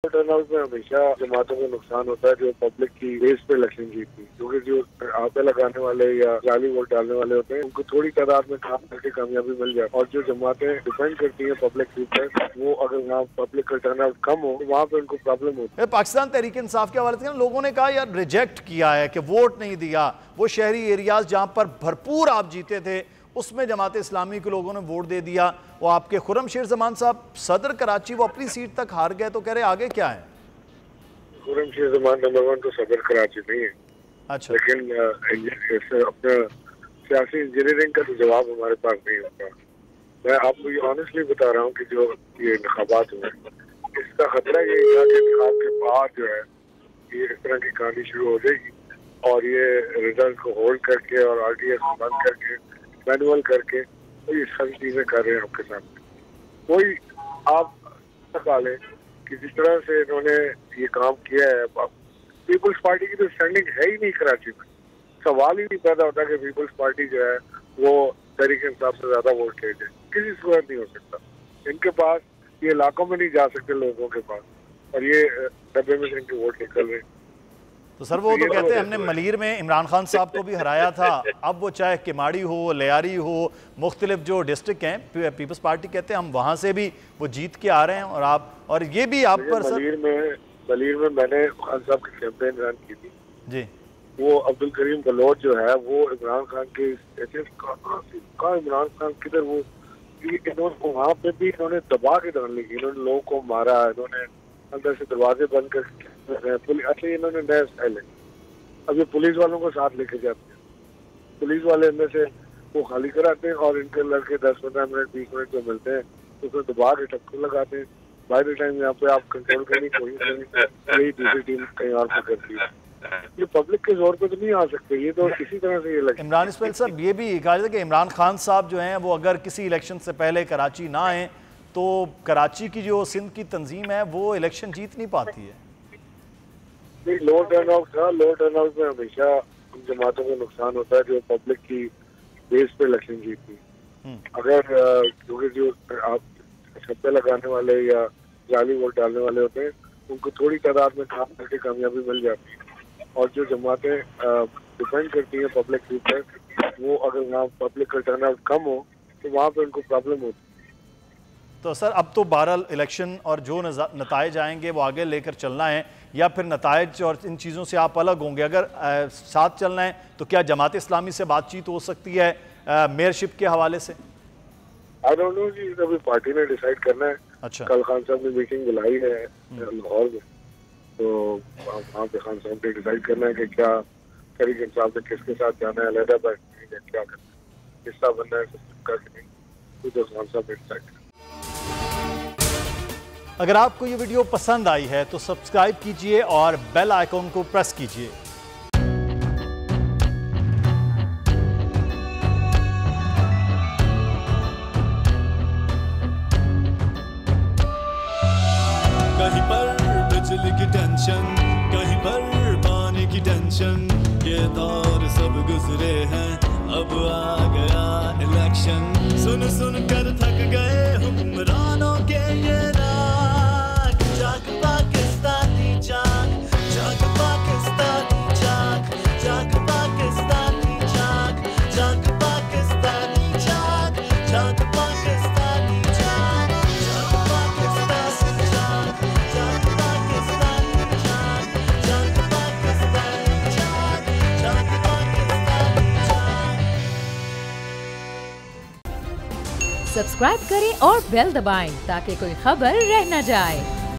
Turnout में हमेशा जमातों को नुकसान होता है जो पब्लिक की बेस पे इलेक्शन जीतती है, क्योंकि जो आपे लगाने वाले या जाली वोट डालने वाले होते हैं उनको थोड़ी तादाद में काम करके कामयाबी मिल जाए, और जो जमातें डिपेंड करती हैं पब्लिक के ऊपर, वो अगर वहाँ पब्लिक का टर्नआउट कम हो तो वहाँ पे उनको प्रॉब्लम होती है। पाकिस्तान तहरीक इंसाफ के हवाले से लोगों ने कहा यार रिजेक्ट किया है कि वोट नहीं दिया, वो शहरी एरियाज जहाँ पर भरपूर आप जीते थे उसमें जमात इस्लामी के लोगों ने वोट दे दिया। वो आपके खुर्रमशेर जमान साहब सदर कराची वो अपनी सीट तक हार गए, तो कह रहे आगे क्या है? खुर्रमशेर जमान नंबर 1 तो सदर कराची नहीं है। अच्छा, लेकिन अपना सियासी इंजीनियरिंग का तो जवाब हमारे पास नहीं होता। मैं आपको ये ऑनेस्टली बता रहा हूँ कि जो ये इंतखाबात हुए इसका खतरा ये था कि इंतखाब के बाद जो है ये इस तरह की कहानी शुरू हो जाएगी और ये रिजल्ट को होल्ड करके और RTS को बंद करके मैनुअल करके तो ये सारी चीजें कर रहे हैं आपके सामने। कोई आप निकालें कि जिस तरह से इन्होंने ये काम किया है, पीपल्स पार्टी की तो स्टैंडिंग है ही नहीं कराची में। सवाल ही नहीं पैदा होता कि पीपल्स पार्टी जो है वो तहरीक इंसाफ से ज्यादा वोट ले जाए, किसी सूरत नहीं हो सकता। इनके पास ये इलाकों में नहीं जा सकते लोगों के पास, और ये डब्बे में से इनके वोट निकल रहे। तो सर वो तो कहते हैं हमने मलीर में इमरान खान साहब को भी हराया था, अब वो चाहे किमाड़ी हो, लियारी हो, मुख्तलिफ जो डिस्ट्रिक्ट हैं पीपल्स पार्टी कहते हैं हम वहाँ से भी वो जीत के आ रहे हैं। और आप और ये भी आप पर मलीर में मैंने खान साहब की कैंपेन रन की थी जी। वो अब्दुल करीम बलोच जो है वो इमरान खान के कहा इमरान खान किधर, वो इन्होंने वहाँ पे भी इन्होंने दबा के डालने की, इन्होंने लोगों को मारा, इन्होंने अंदर से दरवाजे बंद कर अच्छा इन्होंने नया स्टाइल है। अब ये पुलिस वालों को साथ लेके जाते हैं, पुलिस वाले अंदर से वो खाली कराते हैं और इनके लड़के 10-15 मिनट 20 मिनट जो मिलते हैं उसमें दबा के टक्कर लगाते हैं। बाय द टाइम यहाँ पे आप कंट्रोल करने की कोशिश करेंगे यही दूसरी टीम कहीं और पे करती है। ये पब्लिक के जोर पे तो नहीं आ सकते, ये तो इसी तरह से ये लगता है। इमरान इस्माइल साहब ये भी कहा जाता है कि इमरान खान साहब जो हैं वो अगर किसी इलेक्शन से पहले कराची ना आए तो कराची की जो सिंध की तंजीम है वो इलेक्शन जीत नहीं पाती है। नहीं, लो टर्नआउट था, लो टर्नआउट में हमेशा जमातों को नुकसान होता है जो पब्लिक की बेस पे इलेक्शन जीतती है। अगर क्योंकि जो आप छप्पे लगाने वाले या जाली वोट डालने वाले होते हैं उनको थोड़ी तादाद में काम करके कामयाबी मिल जाती है, और जो जमातें डिपेंड करती हैं पब्लिक के ऊपर, वो अगर वहाँ पब्लिक का टर्नआउट कम हो तो वहाँ पे उनको प्रॉब्लम होती है। तो सर अब तो 12 इलेक्शन और जो नताइज आएंगे वो आगे लेकर चलना है, या फिर नताइज और इन चीज़ों से आप अलग होंगे? अगर साथ चलना है तो क्या जमात इस्लामी से बातचीत हो सकती है मेयरशिप के हवाले से? आई डोंट नो जी, अभी पार्टी ने डिसाइड करना है। अच्छा, कल खान साहब ने मीटिंग बुलाई है लाहौर में, तो वहाँ पे खान साहब ने डिसाइड करना है कि क्या तहरीक इंसाफ ने किसके साथ जाना है, अलहदा बैठना है, क्या करना है, हिस्सा बनना है सिस्टम का कि नहीं, तो खान साहब ने डिसाइड करना। अगर आपको ये वीडियो पसंद आई है तो सब्सक्राइब कीजिए और बेल आइकॉन को प्रेस कीजिए। कहीं पर बिजली की टेंशन, कहीं पर पानी की टेंशन, ये दौर सब गुजरे हैं, अब आ गया इलेक्शन। सुन सुन कर थक गए हुक्मरानों के ये राग, जाग पाकिस्तानी जाग, जाग पाकिस्तानी जाग, जाग पाकिस्तानी जाग, जाग पाकिस्तानी जाग, जाग पाकिस्तानी जाग, जाग पाकिस्तानी जाग, जाग पाकिस्तानी जाग, जाग पाकिस्तानी जाग, जाग पाकिस्तानी जाग। सब्सक्राइब करें और बेल दबाएं ताकि कोई खबर रह न जाए।